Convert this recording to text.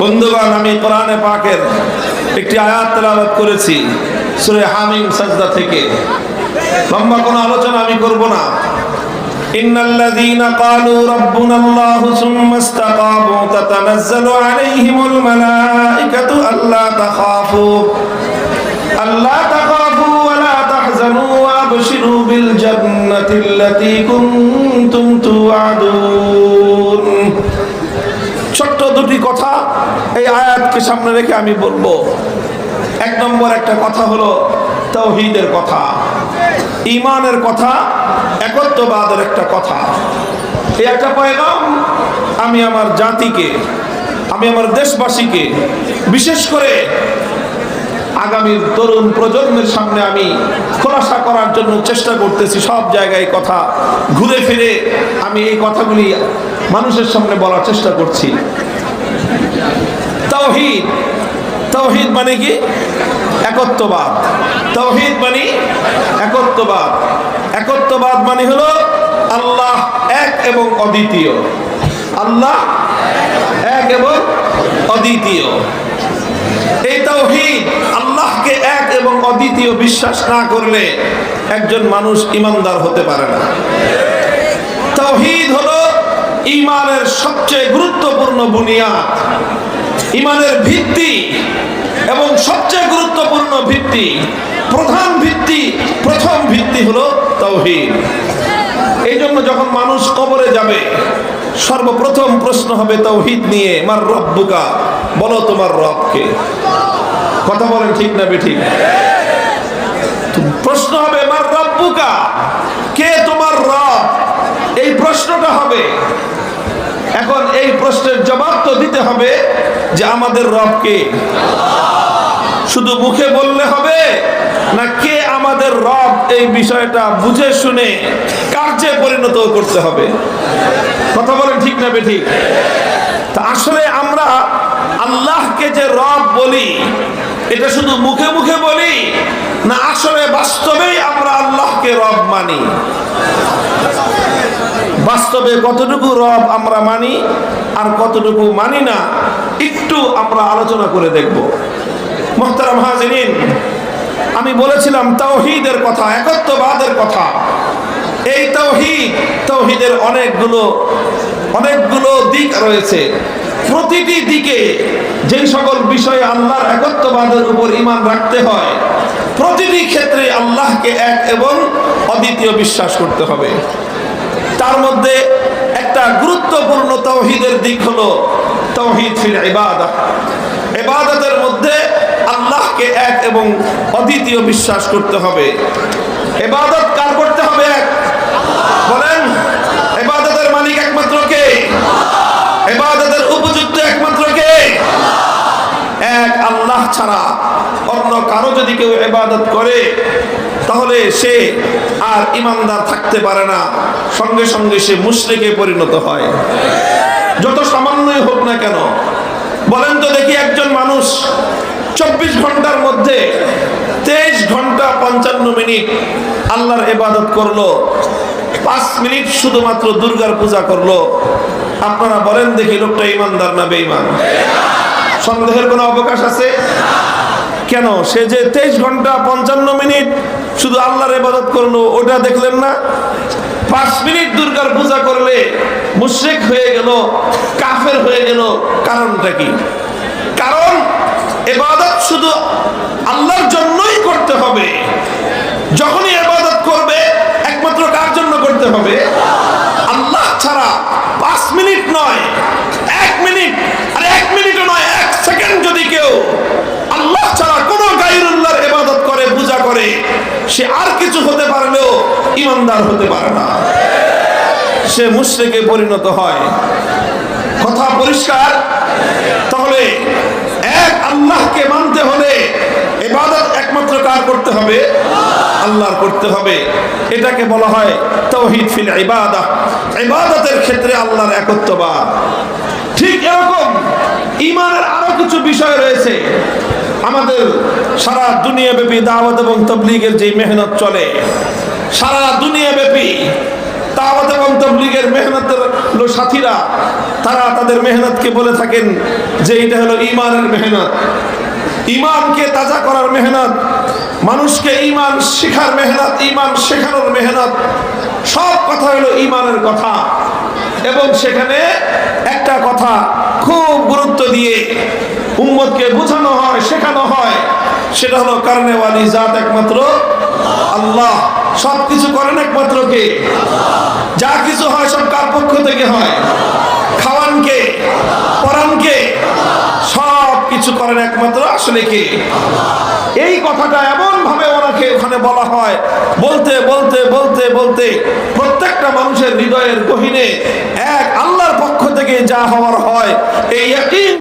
বন্ধুগণ, আমি কোরআনে পাকের একটি আয়াত তেলাওয়াত করেছি সূরা হামিম সাজদা থেকে। লম্বা কোনো আলোচনা আমি করব না। ইন্নাল্লাযীনা ক্বালু রাব্বুনাল্লাহু সুম্মা ইসতাকামু তাতানাজ্জালু আলাইহিমুল মালাঈকাতু আল্লা তাখাফু ওয়া লা তাহজানু ওয়া আবশিরু বিল জান্নাতিল্লাতী কুনতুম তুআদুন। ছোট্ট দুটি কথা এই আয়াতকে সামনে রেখে আমি বলবো। এক নম্বর একটা কথা হলো তাওহীদের কথা, ঈমানের কথা, একত্ববাদের একটা কথা। এই একটা পয়গাম আমি আমার জাতিকে, আমি আমার দেশবাসীকে, বিশেষ করে আগামীর তরুণ প্রজন্মের সামনে আমি খোলাসা করার জন্য চেষ্টা করতেছি। সব জায়গায় কথা ঘুরে ফিরে আমি এই কথাগুলি মানুষের সামনে বলার চেষ্টা করছি। তাওহীদ, তাওহীদ মানে কি? একত্ববাদ। তাওহীদ মানে একত্ববাদ। একত্ববাদ মানে হলো আল্লাহ এক এবং অদ্বিতীয়। আল্লাহ এক এবং অদ্বিতীয়। এই তাওহীদ, আল্লাহকে এক এবং অদ্বিতীয় বিশ্বাস না করলে একজন মানুষ ঈমানদার হতে পারে না। তাওহীদ হলো ঈমানের সবচেয়ে গুরুত্বপূর্ণ বুনিয়াদ, ঈমানের ভিত্তি এবং সবচেয়ে গুরুত্বপূর্ণ ভিত্তি, প্রধান ভিত্তি, প্রথম ভিত্তি হলো তাওহীদ। এই জন্য যখন মানুষ কবরে যাবে সর্বপ্রথম প্রশ্ন হবে তাওহীদ নিয়ে, মার রব্বুকা, বলো তোমার রব কে। কথা বলেন ঠিক না বেঠিক? প্রশ্ন হবে মার রব্বুকা, কে তোমার রব, এই প্রশ্নটা হবে। এখন এই প্রশ্নের জবাব তো দিতে হবে যে আমাদের রব কে। শুধু মুখে বললে হবে না, কে আমাদের রব এই বিষয়টা বুঝে শুনে কার্যে পরিণত করতে হবে। কথা বলেন ঠিক না বেঠিক? তা আসলে আমরা আল্লাহকে যে রব বলি এটা শুধু মুখে মুখে বলি না আসলে বাস্তবেই আমরা আল্লাহকে রব মানি? বাস্তবে কতটুকু রব আমরা মানি আর কতটুকু মানি না একটু আমরা আলোচনা করে দেখব। মুহতারাম হাজিরিন, আমি বলেছিলাম তাওহীদের কথা, একত্ববাদের কথা। এই তাওহীদ, তাওহীদের অনেকগুলো দিক রয়েছে। প্রতিটি দিকে যেই সকল বিষয়ে আল্লাহর একত্ববাদের উপর ঈমান রাখতে হয়, প্রতিটি ক্ষেত্রে আল্লাহকে এক এবং অদ্বিতীয় বিশ্বাস করতে হবে। তার মধ্যে একটা গুরুত্বপূর্ণ তাওহীদের দিক হলো তাওহীদ ফিল ইবাদাহ। ইবাদতের মধ্যে আল্লাহকে এক এবং অদ্বিতীয় বিশ্বাস করতে হবে। ইবাদত কার করতে হবে? এক। বলেন, ইবাদতের মালিক একমাত্র কে? ইবাদতের উপযুক্ত একমাত্র কে? এক আল্লাহ ছাড়া অন্য কারো যদি কেউ ইবাদত করে তাহলে সে আর ঈমানদার থাকতে পারে না, সঙ্গে সঙ্গে সে মুশরিকে পরিণত হয়, যত সামান্যই হোক না কেন। বলেন তো দেখি, একজন মানুষ 24 ঘন্টার মধ্যে 23 ঘন্টা 55 মিনিট আল্লাহর ইবাদত করলো, 5 মিনিট শুধুমাত্র দুর্গার পূজা করলো, আপনারা বলেন দেখি লোকটা ঈমানদার না বেঈমান? সন্দেহের কোনো অবকাশ আছে? কেন? সে যে 23 ঘন্টা 55 মিনিট শুধু আল্লাহর ইবাদত করলো, ওটা দেখলেন না? 5 মিনিট দুর্গার পূজা করলে মুশরিক হয়ে গেল, কাফের হয়ে গেল। কারণটা কি? কারণ ইবাদত শুধু আল্লাহর জন্যই করতে হবে। যখনই ইবাদত করবে একমাত্র কার জন্য করতে হবে? আল্লাহ ছাড়া 5 মিনিট নয়, 1 মিনিট, আর 1 মিনিটও নয়, 1 সেকেন্ড যদি কেউ আল্লাহ ছাড়া কোনো গায়রুল্লাহর ইবাদত করে, পূজা করে, সে আর কিছু হতে পারলেও ঈমানদার হতে পারে না, সে মুশরিকে পরিণত হয়। কথা পরিষ্কার? তাহলে এক আল্লাহকে মানতে হলে ইবাদত একমাত্র কার করতে হবে? আল্লাহর করতে হবে। এটাকে বলা হয় তাওহীদ ফিল ইবাদাহ। ইবাদতের ক্ষেত্রে আল্লাহর একত্ববাদ। ঠিক এরকম ঈমানের আরো কিছু বিষয় রয়েছে। আমাদের সারা দুনিয়াব্যাপী দাওয়াত এবং তাবলীগের যে মেহনত চলে, সারা দুনিয়াব্যাপী দাওয়াত এবং তাবলীগের মেহনতের সাথীরা তারা তাদের মেহনতকে বলে থাকেন যে এটা হলো ঈমানের মেহনত, ঈমানকে তাজা করার মেহনত, মানুষকে ঈমান শেখার মেহনত, ঈমান শেখানোর মেহনত। সব কথা হলো ঈমানের কথা। এবং সেখানে একটা কথা খুব গুরুত্ব দিয়ে উম্মতকে বোঝানো হয়, শেখানো হয়, সেটা হলো কারণে ওয়ালি জাত একমাত্র আল্লাহ। সব কিছু করেন একমাত্র কে? যা কিছু হয় সব কার পক্ষ থেকে হয়? খাওয়ান কে? পরান কে? সব কিছু করেন একমাত্র আসলে কে? এই কথাটা এমন ভাবে ওনাকে ওখানে বলা হয়, বলতে বলতে বলতে বলতে প্রত্যেকটা মানুষের হৃদয়ের গহীনে এক আল্লাহর পক্ষ থেকে যা হওয়ার হয় এই ইয়াকিন